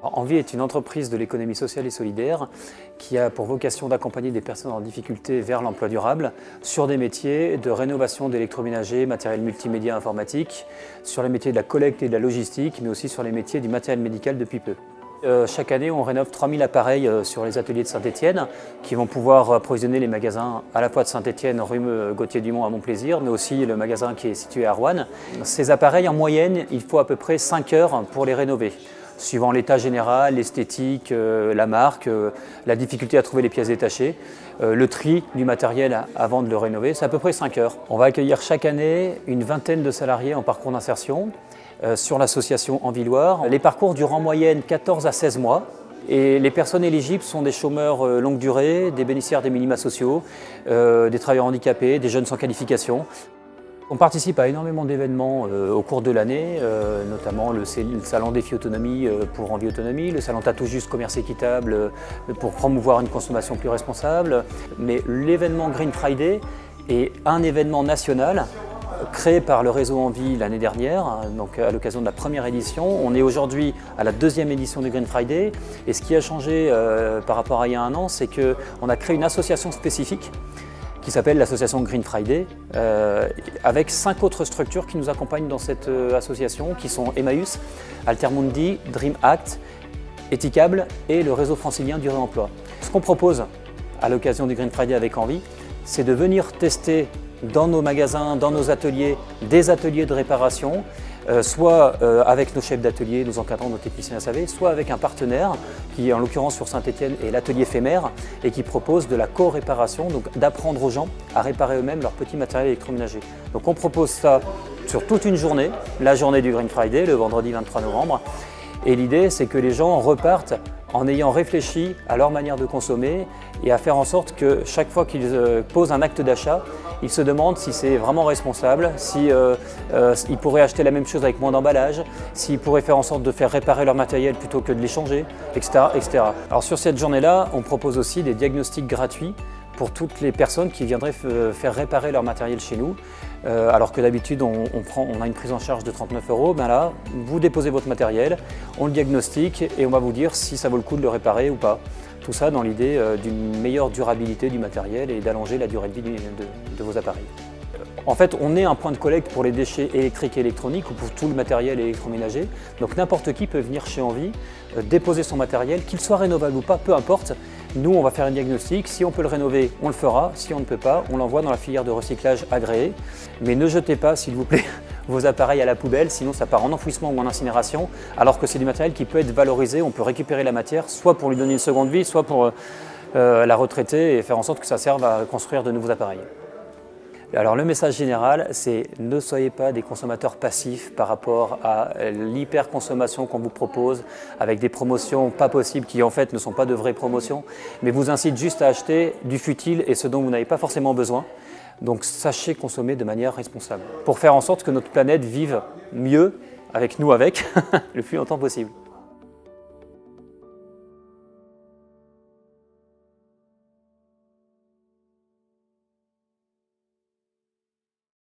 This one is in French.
Envie est une entreprise de l'économie sociale et solidaire qui a pour vocation d'accompagner des personnes en difficulté vers l'emploi durable sur des métiers de rénovation d'électroménager, matériel multimédia informatique, sur les métiers de la collecte et de la logistique, mais aussi sur les métiers du matériel médical depuis peu. Chaque année, on rénove 3000 appareils sur les ateliers de Saint-Étienne qui vont pouvoir approvisionner les magasins à la fois de Saint-Étienne, rue Gauthier-Dumont à Montplaisir, mais aussi le magasin qui est situé à Roanne. Ces appareils, en moyenne, il faut à peu près 5 heures pour les rénover, suivant l'état général, l'esthétique, la marque, la difficulté à trouver les pièces détachées, le tri du matériel avant de le rénover, c'est à peu près 5 heures. On va accueillir chaque année une vingtaine de salariés en parcours d'insertion sur l'association Envie-Loire. Les parcours durent en moyenne 14 à 16 mois. Et les personnes éligibles sont des chômeurs longue durée, des bénéficiaires des minima sociaux, des travailleurs handicapés, des jeunes sans qualification. On participe à énormément d'événements au cours de l'année, notamment le salon Défi Autonomie pour Envie Autonomie, le salon Tatou Juste Commerce Équitable pour promouvoir une consommation plus responsable. Mais l'événement Green Friday est un événement national créé par le réseau Envie l'année dernière, donc à l'occasion de la première édition. On est aujourd'hui à la deuxième édition du Green Friday et ce qui a changé par rapport à il y a un an, c'est qu'on a créé une association spécifique qui s'appelle l'association Green Friday, avec 5 autres structures qui nous accompagnent dans cette association, qui sont Emmaüs, Altermundi, Dream Act, Etikable et le réseau francilien du réemploi. Ce qu'on propose à l'occasion du Green Friday avec Envie, c'est de venir tester dans nos magasins, dans nos ateliers, des ateliers de réparation, soit avec nos chefs d'atelier, nos encadrants, nos techniciens SAV, soit avec un partenaire qui, en l'occurrence sur Saint-Étienne, est l'atelier éphémère et qui propose de la co-réparation, donc d'apprendre aux gens à réparer eux-mêmes leur petit matériel électroménager. Donc on propose ça sur toute une journée, la journée du Green Friday, le vendredi 23 novembre. Et l'idée, c'est que les gens repartent en ayant réfléchi à leur manière de consommer et à faire en sorte que chaque fois qu'ils posent un acte d'achat, ils se demandent si c'est vraiment responsable, si ils pourraient acheter la même chose avec moins d'emballage, s'ils pourraient faire en sorte de faire réparer leur matériel plutôt que de l'échanger, etc., etc. Alors sur cette journée-là, on propose aussi des diagnostics gratuits pour toutes les personnes qui viendraient faire réparer leur matériel chez nous. Alors que d'habitude on a une prise en charge de 39 €, ben là vous déposez votre matériel, on le diagnostique et on va vous dire si ça vaut le coup de le réparer ou pas. Tout ça dans l'idée d'une meilleure durabilité du matériel et d'allonger la durée de vie de vos appareils. En fait, on est un point de collecte pour les déchets électriques et électroniques ou pour tout le matériel électroménager. Donc n'importe qui peut venir chez Envie, déposer son matériel, qu'il soit rénovable ou pas, peu importe. Nous, on va faire un diagnostic. Si on peut le rénover, on le fera. Si on ne peut pas, on l'envoie dans la filière de recyclage agréée. Mais ne jetez pas, s'il vous plaît, vos appareils à la poubelle, sinon ça part en enfouissement ou en incinération, alors que c'est du matériel qui peut être valorisé. On peut récupérer la matière, soit pour lui donner une seconde vie, soit pour la retraiter et faire en sorte que ça serve à construire de nouveaux appareils. Alors le message général, c'est ne soyez pas des consommateurs passifs par rapport à l'hyperconsommation qu'on vous propose avec des promotions pas possibles qui en fait ne sont pas de vraies promotions, mais vous incitent juste à acheter du futile et ce dont vous n'avez pas forcément besoin. Donc sachez consommer de manière responsable pour faire en sorte que notre planète vive mieux avec nous le plus longtemps possible.